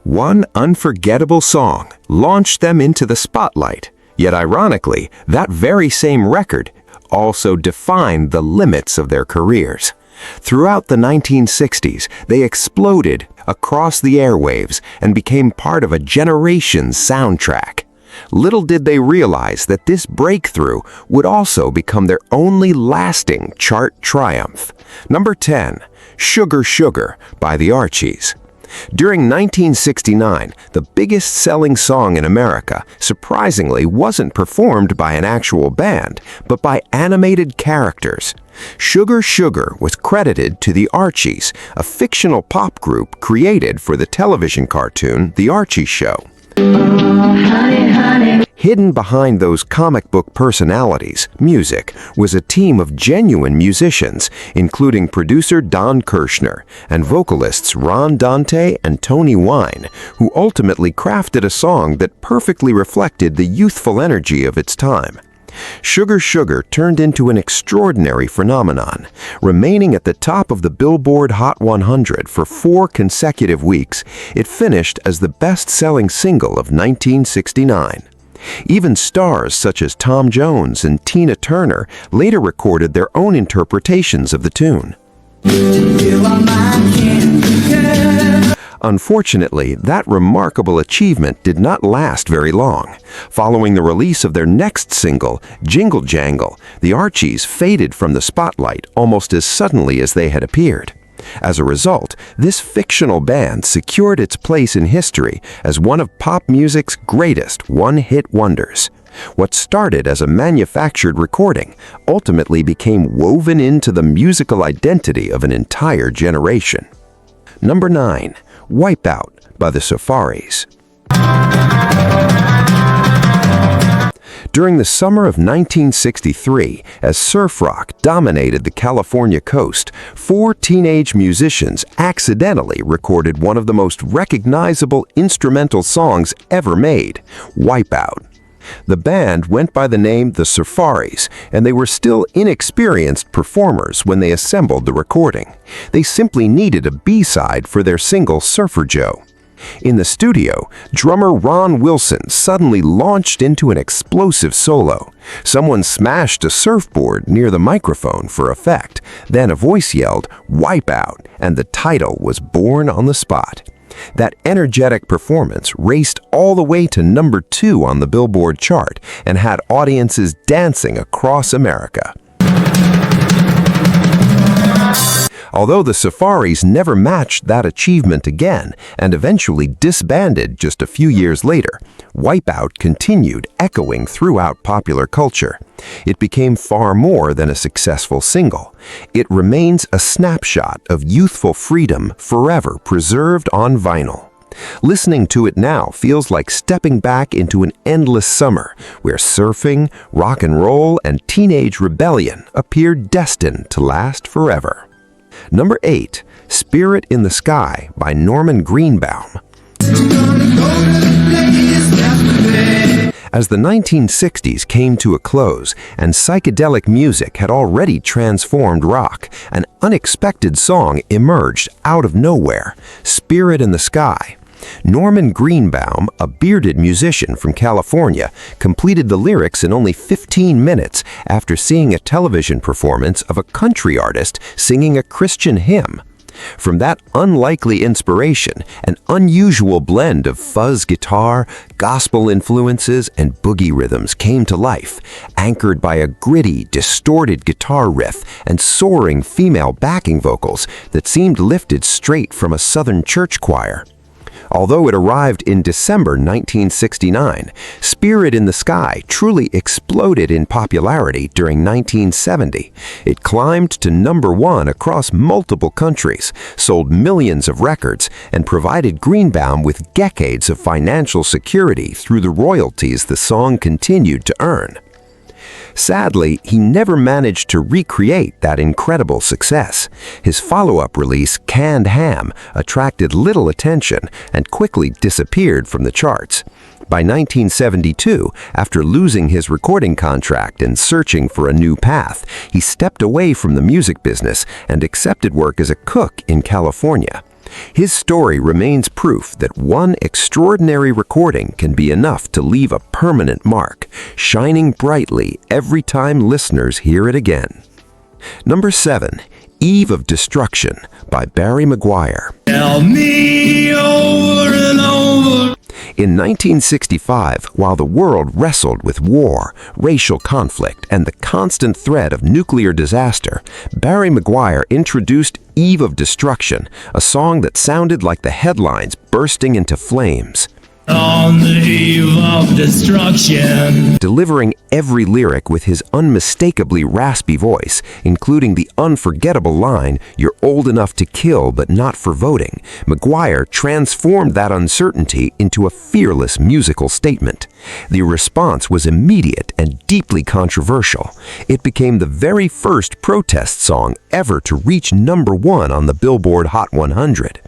One unforgettable song launched them into the spotlight, yet ironically, that very same record also defined the limits of their careers. Throughout the 1960s, they exploded across the airwaves and became part of a generation's soundtrack. Little did they realize that this breakthrough would also become their only lasting chart triumph. Number 10, Sugar Sugar by the Archies. During 1969, the biggest-selling song in America surprisingly wasn't performed by an actual band, but by animated characters. Sugar Sugar was credited to the Archies, a fictional pop group created for the television cartoon The Archie Show. Hidden behind those comic book personalities, music, was a team of genuine musicians, including producer Don Kirshner and vocalists Ron Dante and Tony Wine, who ultimately crafted a song that perfectly reflected the youthful energy of its time. Sugar Sugar turned into an extraordinary phenomenon. Remaining at the top of the Billboard Hot 100 for 4 consecutive weeks, it finished as the best-selling single of 1969. Even stars such as Tom Jones and Tina Turner later recorded their own interpretations of the tune. Unfortunately, that remarkable achievement did not last very long. Following the release of their next single, Jingle Jangle, the Archies faded from the spotlight almost as suddenly as they had appeared. As a result, this fictional band secured its place in history as one of pop music's greatest one-hit wonders. What started as a manufactured recording ultimately became woven into the musical identity of an entire generation. Number 9. Wipeout by the Safaris. During the summer of 1963, as surf rock dominated the California coast, 4 teenage musicians accidentally recorded one of the most recognizable instrumental songs ever made, Wipeout. The band went by the name The Safaris, and they were still inexperienced performers when they assembled the recording. They simply needed a B-side for their single Surfer Joe. In the studio, drummer Ron Wilson suddenly launched into an explosive solo. Someone smashed a surfboard near the microphone for effect. Then a voice yelled, "Wipeout," and the title was born on the spot. That energetic performance raced all the way to number 2 on the Billboard chart and had audiences dancing across America. Although the Safaris never matched that achievement again and eventually disbanded just a few years later, Wipeout continued echoing throughout popular culture. It became far more than a successful single. It remains a snapshot of youthful freedom forever preserved on vinyl. Listening to it now feels like stepping back into an endless summer where surfing, rock and roll, and teenage rebellion appear destined to last forever. Number 8, Spirit in the Sky by Norman Greenbaum. As the 1960s came to a close and psychedelic music had already transformed rock, an unexpected song emerged out of nowhere, Spirit in the Sky. Norman Greenbaum, a bearded musician from California, completed the lyrics in only 15 minutes after seeing a television performance of a country artist singing a Christian hymn. From that unlikely inspiration, an unusual blend of fuzz guitar, gospel influences, and boogie rhythms came to life, anchored by a gritty, distorted guitar riff and soaring female backing vocals that seemed lifted straight from a Southern church choir. Although it arrived in December 1969, Spirit in the Sky truly exploded in popularity during 1970. It climbed to number 1 across multiple countries, sold millions of records, and provided Greenbaum with decades of financial security through the royalties the song continued to earn. Sadly, he never managed to recreate that incredible success. His follow-up release, Canned Ham, attracted little attention and quickly disappeared from the charts. By 1972, after losing his recording contract and searching for a new path, he stepped away from the music business and accepted work as a cook in California. His story remains proof that one extraordinary recording can be enough to leave a permanent mark, shining brightly every time listeners hear it again. Number 7, Eve of Destruction by Barry McGuire. Tell me over and over. In 1965, while the world wrestled with war, racial conflict, and the constant threat of nuclear disaster, Barry McGuire introduced Eve of Destruction, a song that sounded like the headlines bursting into flames. On the eve of destruction. Delivering every lyric with his unmistakably raspy voice, including the unforgettable line, "You're old enough to kill but not for voting," McGuire transformed that uncertainty into a fearless musical statement. The response was immediate and deeply controversial. It became the very first protest song ever to reach #1 on the Billboard Hot 100.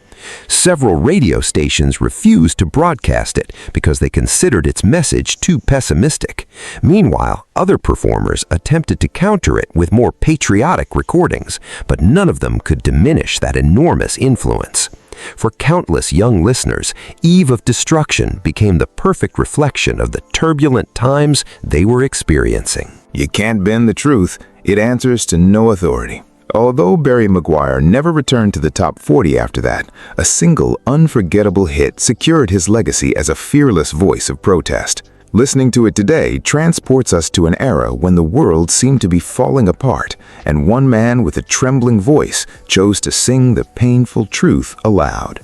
Several radio stations refused to broadcast it because they considered its message too pessimistic. Meanwhile, other performers attempted to counter it with more patriotic recordings, but none of them could diminish that enormous influence. For countless young listeners, Eve of Destruction became the perfect reflection of the turbulent times they were experiencing. You can't bend the truth. It answers to no authority. Although Barry McGuire never returned to the top 40 after that, a single unforgettable hit secured his legacy as a fearless voice of protest. Listening to it today transports us to an era when the world seemed to be falling apart, and one man with a trembling voice chose to sing the painful truth aloud.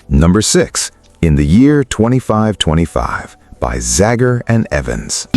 Number 6, In the Year 2525 by Zager and Evans.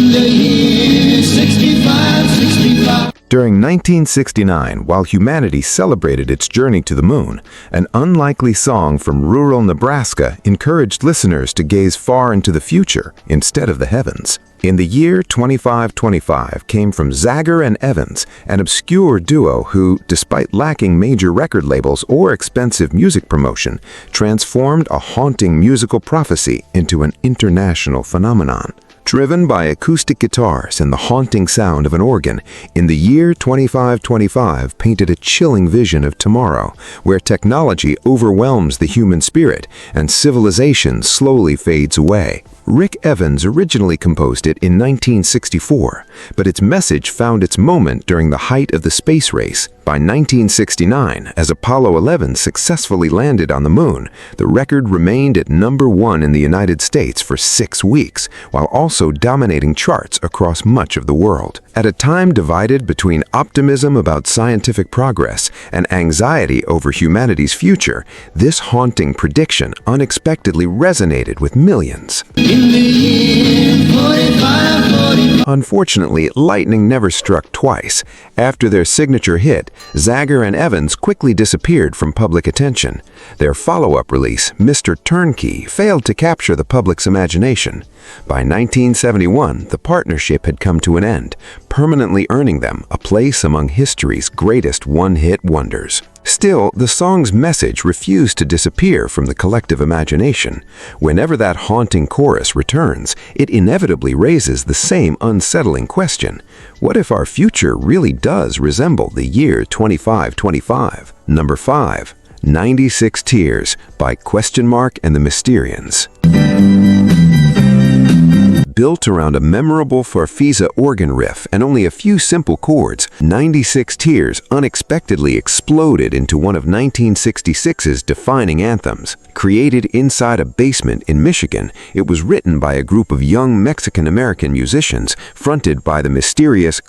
During 1969, while humanity celebrated its journey to the moon, an unlikely song from rural Nebraska encouraged listeners to gaze far into the future instead of the heavens. In the Year 2525 came from Zager and Evans, an obscure duo who, despite lacking major record labels or expensive music promotion, transformed a haunting musical prophecy into an international phenomenon. Driven by acoustic guitars and the haunting sound of an organ, In the Year 2525 painted a chilling vision of tomorrow, where technology overwhelms the human spirit and civilization slowly fades away. Rick Evans originally composed it in 1964, but its message found its moment during the height of the space race. By 1969, as Apollo 11 successfully landed on the moon, the record remained at #1 in the United States for 6 weeks, while also dominating charts across much of the world. At a time divided between optimism about scientific progress and anxiety over humanity's future, this haunting prediction unexpectedly resonated with millions. Unfortunately, lightning never struck twice. After their signature hit, Zager and Evans quickly disappeared from public attention. Their follow-up release, Mr. Turnkey, failed to capture the public's imagination. By 1971, the partnership had come to an end, permanently earning them a place among history's greatest one-hit wonders. Still, the song's message refused to disappear from the collective imagination. Whenever that haunting chorus returns, it inevitably raises the same unsettling question: what if our future really does resemble the year 2525? Number 5, 96 Tears by and the Mysterians. Built around a memorable Farfisa organ riff and only a few simple chords, 96 Tears unexpectedly exploded into one of 1966's defining anthems. Created inside a basement in Michigan, it was written by a group of young Mexican-American musicians fronted by the mysterious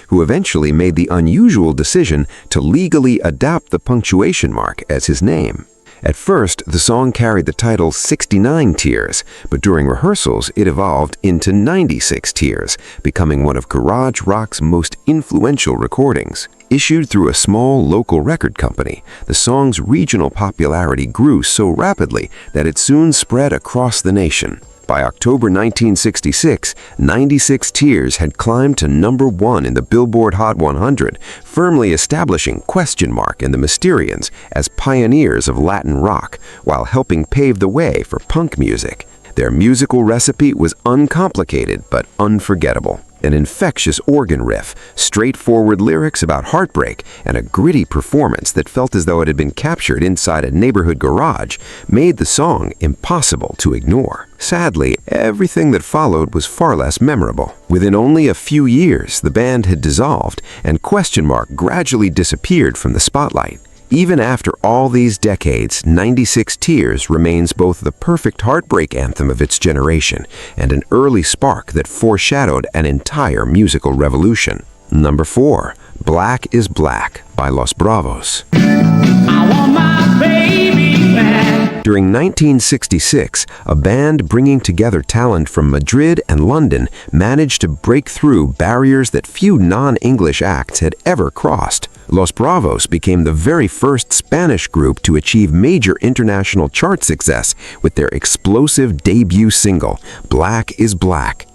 who eventually made the unusual decision to legally adopt the punctuation mark as his name. At first, the song carried the title 69 Tears, but during rehearsals, it evolved into 96 Tears, becoming one of garage rock's most influential recordings. Issued through a small local record company, the song's regional popularity grew so rapidly that it soon spread across the nation. By October 1966, 96 Tears had climbed to #1 in the Billboard Hot 100, firmly establishing and the Mysterians as pioneers of Latin rock, while helping pave the way for punk music. Their musical recipe was uncomplicated but unforgettable. An infectious organ riff, straightforward lyrics about heartbreak, and a gritty performance that felt as though it had been captured inside a neighborhood garage made the song impossible to ignore. Sadly, everything that followed was far less memorable. Within only a few years, the band had dissolved, and Question Mark gradually disappeared from the spotlight. Even after all these decades, 96 Tears remains both the perfect heartbreak anthem of its generation and an early spark that foreshadowed an entire musical revolution. Number 4. Black is Black by Los Bravos. I want my baby back. During 1966, a band bringing together talent from Madrid and London managed to break through barriers that few non-English acts had ever crossed. Los Bravos became the very first Spanish group to achieve major international chart success with their explosive debut single, Black is Black.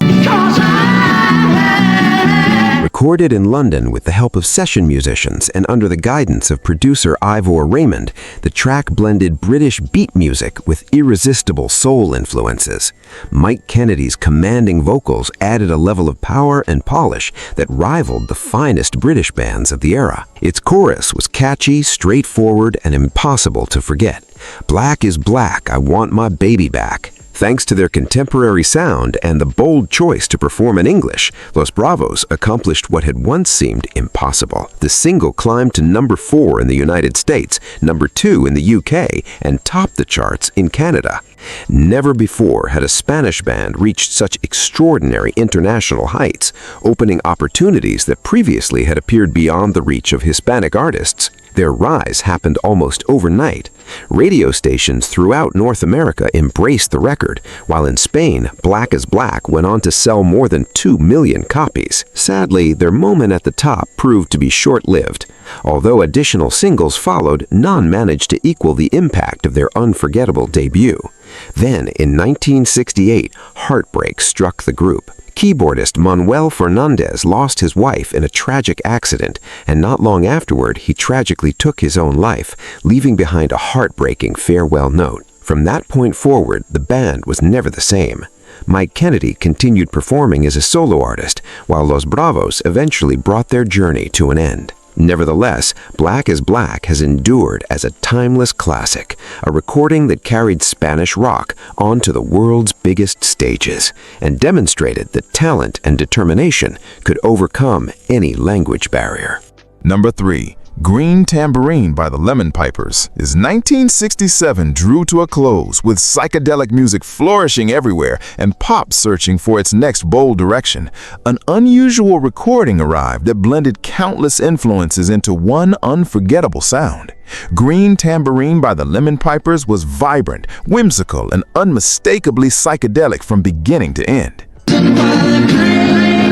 Recorded in London with the help of session musicians and under the guidance of producer Ivor Raymond, the track blended British beat music with irresistible soul influences. Mike Kennedy's commanding vocals added a level of power and polish that rivaled the finest British bands of the era. Its chorus was catchy, straightforward, and impossible to forget. Black is black, I want my baby back. Thanks to their contemporary sound and the bold choice to perform in English, Los Bravos accomplished what had once seemed impossible. The single climbed to number 4 in the United States, number 2 in the UK, and topped the charts in Canada. Never before had a Spanish band reached such extraordinary international heights, opening opportunities that previously had appeared beyond the reach of Hispanic artists. Their rise happened almost overnight. Radio stations throughout North America embraced the record, while in Spain, Black is Black went on to sell more than 2 million copies. Sadly, their moment at the top proved to be short-lived. Although additional singles followed, none managed to equal the impact of their unforgettable debut. Then, in 1968, heartbreak struck the group. Keyboardist Manuel Fernandez lost his wife in a tragic accident, and not long afterward, he tragically took his own life, leaving behind a heartbreaking farewell note. From that point forward, the band was never the same. Mike Kennedy continued performing as a solo artist, while Los Bravos eventually brought their journey to an end. Nevertheless, Black is Black has endured as a timeless classic, a recording that carried Spanish rock onto the world's biggest stages and demonstrated that talent and determination could overcome any language barrier. Number 3. Green Tambourine by the Lemon Pipers. As 1967 drew to a close with psychedelic music flourishing everywhere and pop searching for its next bold direction, an unusual recording arrived that blended countless influences into one unforgettable sound. Green Tambourine by the Lemon Pipers was vibrant, whimsical, and unmistakably psychedelic from beginning to end.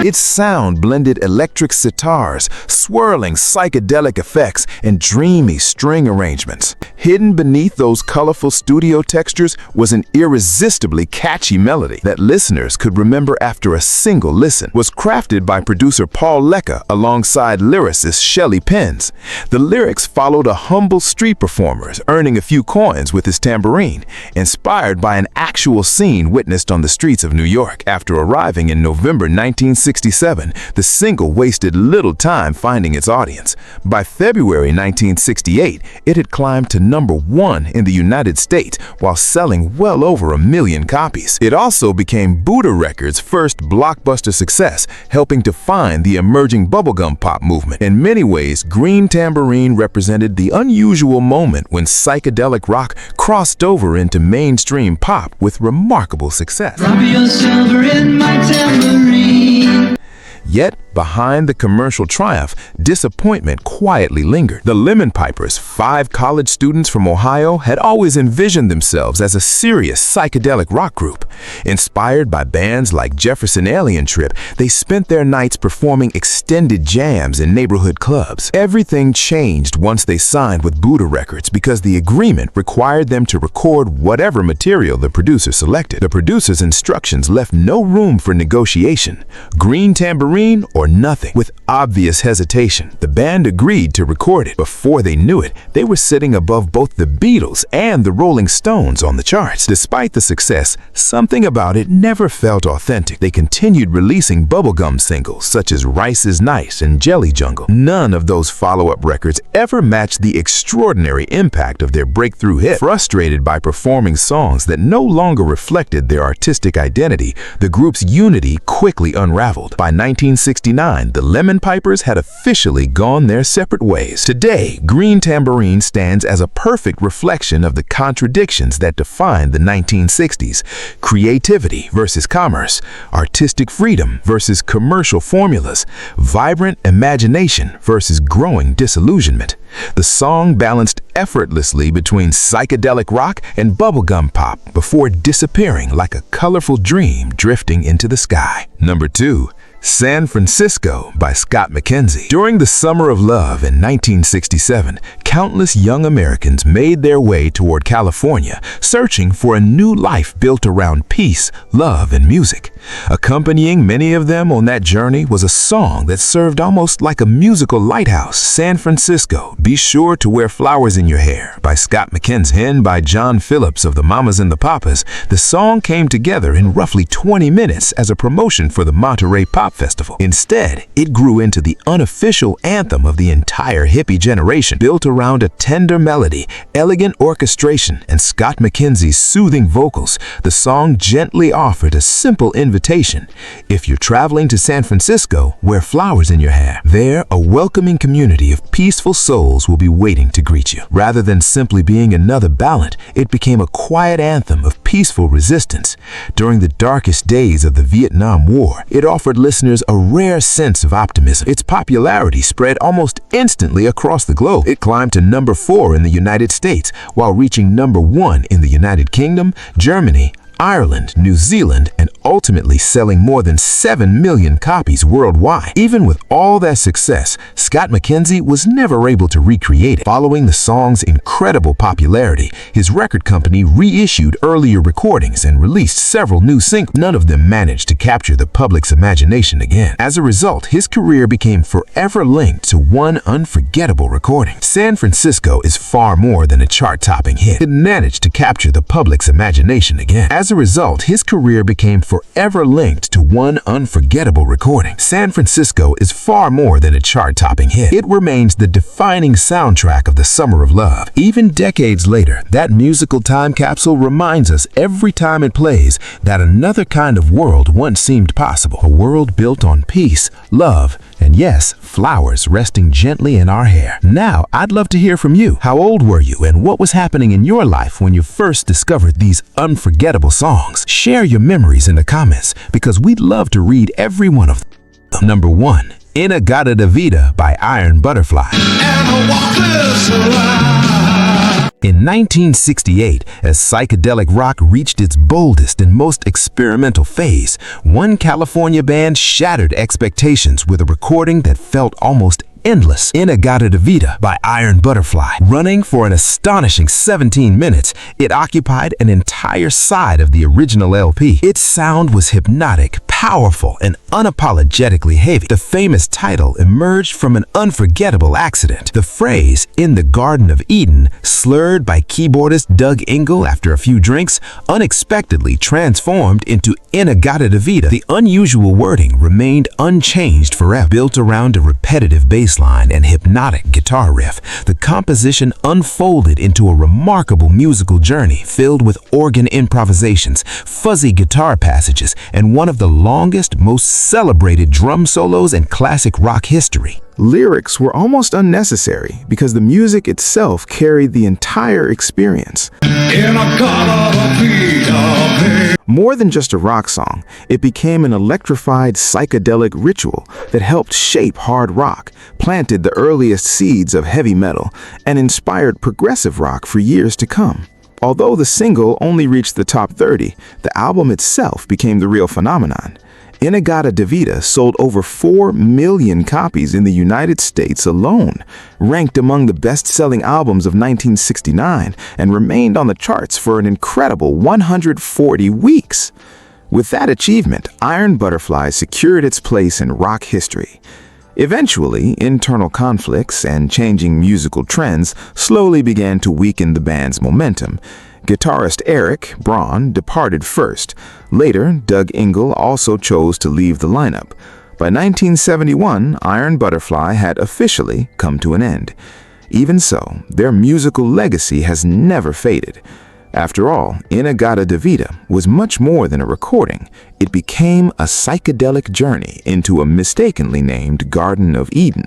Its sound blended electric sitars, swirling psychedelic effects, and dreamy string arrangements. Hidden beneath those colorful studio textures was an irresistibly catchy melody that listeners could remember after a single listen. Was crafted by producer Paul Lecca alongside lyricist Shelley Penns. The lyrics followed a humble street performer earning a few coins with his tambourine, inspired by an actual scene witnessed on the streets of New York. After arriving in November 1967, the single wasted little time finding its audience. By February 1968, it had climbed to number 1 in the United States while selling well over 1 million copies. It also became Buddha Records' first blockbuster success, helping to define the emerging bubblegum pop movement. In many ways, Green Tambourine represented the unusual moment when psychedelic rock crossed over into mainstream pop with remarkable success. Drop your silver in my tambourine. Yet, behind the commercial triumph, disappointment quietly lingered. The Lemon Pipers, 5 college students from Ohio, had always envisioned themselves as a serious psychedelic rock group. Inspired by bands like Jefferson Alien Trip, they spent their nights performing extended jams in neighborhood clubs. Everything changed once they signed with Buddha Records because the agreement required them to record whatever material the producer selected. The producer's instructions left no room for negotiation. Green Tambourine or nothing. With obvious hesitation, the band agreed to record it. Before they knew it, they were sitting above both the Beatles and the Rolling Stones on the charts. Despite the success, something about it never felt authentic. They continued releasing bubblegum singles such as Rice is Nice and Jelly Jungle. None of those follow-up records ever matched the extraordinary impact of their breakthrough hit. Frustrated by performing songs that no longer reflected their artistic identity, the group's unity quickly unraveled. By 1969, the Lemon Pipers had officially gone their separate ways. Today, Green Tambourine stands as a perfect reflection of the contradictions that defined the 1960s. Creativity versus commerce, artistic freedom versus commercial formulas, vibrant imagination versus growing disillusionment. The song balanced effortlessly between psychedelic rock and bubblegum pop before disappearing like a colorful dream drifting into the sky. Number 2. San Francisco by Scott McKenzie. During the Summer of Love in 1967, countless young Americans made their way toward California, searching for a new life built around peace, love, and music. Accompanying many of them on that journey was a song that served almost like a musical lighthouse. San Francisco, Be Sure to Wear Flowers in Your Hair by Scott McKenzie. Penned by John Phillips of the Mamas and the Papas, the song came together in roughly 20 minutes as a promotion for the Monterey Pop Festival. Instead, it grew into the unofficial anthem of the entire hippie generation, built around a tender melody, elegant orchestration, and Scott McKenzie's soothing vocals. The song gently offered a simple invitation. If you're traveling to San Francisco, wear flowers in your hair. There, a welcoming community of peaceful souls will be waiting to greet you. Rather than simply being another ballad, it became a quiet anthem of peaceful resistance. During the darkest days of the Vietnam War, it offered listeners a rare sense of optimism. Its popularity spread almost instantly across the globe. It climbed to number 4 in the United States, while reaching number 1 in the United Kingdom, Germany, Ireland, New Zealand, and ultimately selling more than 7 million copies worldwide. Even with all that success, Scott McKenzie was never able to recreate it. Following the song's incredible popularity, his record company reissued earlier recordings and released several new singles. None of them managed to capture the public's imagination again. As a result, his career became forever linked to one unforgettable recording. San Francisco is far more than a chart-topping hit. It managed to capture the public's imagination again. As a result, his career became forever linked to one unforgettable recording. San Francisco is far more than a chart-topping hit. It remains the defining soundtrack of the Summer of Love. Even decades later, that musical time capsule reminds us every time it plays that another kind of world once seemed possible. A world built on peace, love, and yes, flowers resting gently in our hair. Now, I'd love to hear from you. How old were you, and what was happening in your life when you first discovered these unforgettable songs? Share your memories in the comments, because we'd love to read every one of them. Number 1. Inagata da Vida by Iron Butterfly. In 1968, as psychedelic rock reached its boldest and most experimental phase, one California band shattered expectations with a recording that felt almost endless. Inagata da Vida by Iron Butterfly. Running for an astonishing 17 minutes, it occupied an entire side of the original LP. Its sound was hypnotic, powerful, and unapologetically heavy. The famous title emerged from an unforgettable accident. The phrase, "in the Garden of Eden," slurred by keyboardist Doug Engel after a few drinks, unexpectedly transformed into Inagata da Vida. The unusual wording remained unchanged forever. Built around a repetitive bass line and hypnotic guitar riff, the composition unfolded into a remarkable musical journey filled with organ improvisations, fuzzy guitar passages, and one of the longest, most celebrated drum solos in classic rock history. Lyrics were almost unnecessary because the music itself carried the entire experience. More than just a rock song, it became an electrified psychedelic ritual that helped shape hard rock, planted the earliest seeds of heavy metal, and inspired progressive rock for years to come. Although the single only reached the top 30, the album itself became the real phenomenon. Inagata da Vida sold over 4 million copies in the United States alone, ranked among the best-selling albums of 1969, and remained on the charts for an incredible 140 weeks. With that achievement, Iron Butterfly secured its place in rock history. Eventually, internal conflicts and changing musical trends slowly began to weaken the band's momentum. Guitarist Eric Braun departed first. Later, Doug Ingle also chose to leave the lineup. By 1971, Iron Butterfly had officially come to an end. Even so, their musical legacy has never faded. After all, In-A-Gadda-Da-Vida was much more than a recording. It became a psychedelic journey into a mistakenly named Garden of Eden.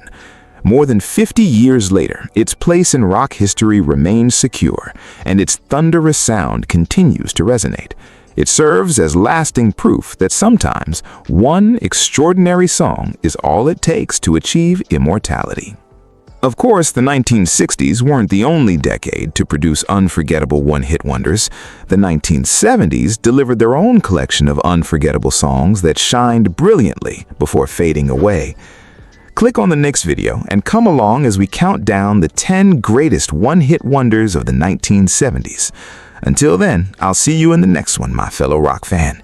More than 50 years later, its place in rock history remains secure, and its thunderous sound continues to resonate. It serves as lasting proof that sometimes one extraordinary song is all it takes to achieve immortality. Of course, the 1960s weren't the only decade to produce unforgettable one-hit wonders. The 1970s delivered their own collection of unforgettable songs that shined brilliantly before fading away. Click on the next video and come along as we count down the 10 greatest one-hit wonders of the 1970s. Until then, I'll see you in the next one, my fellow rock fan.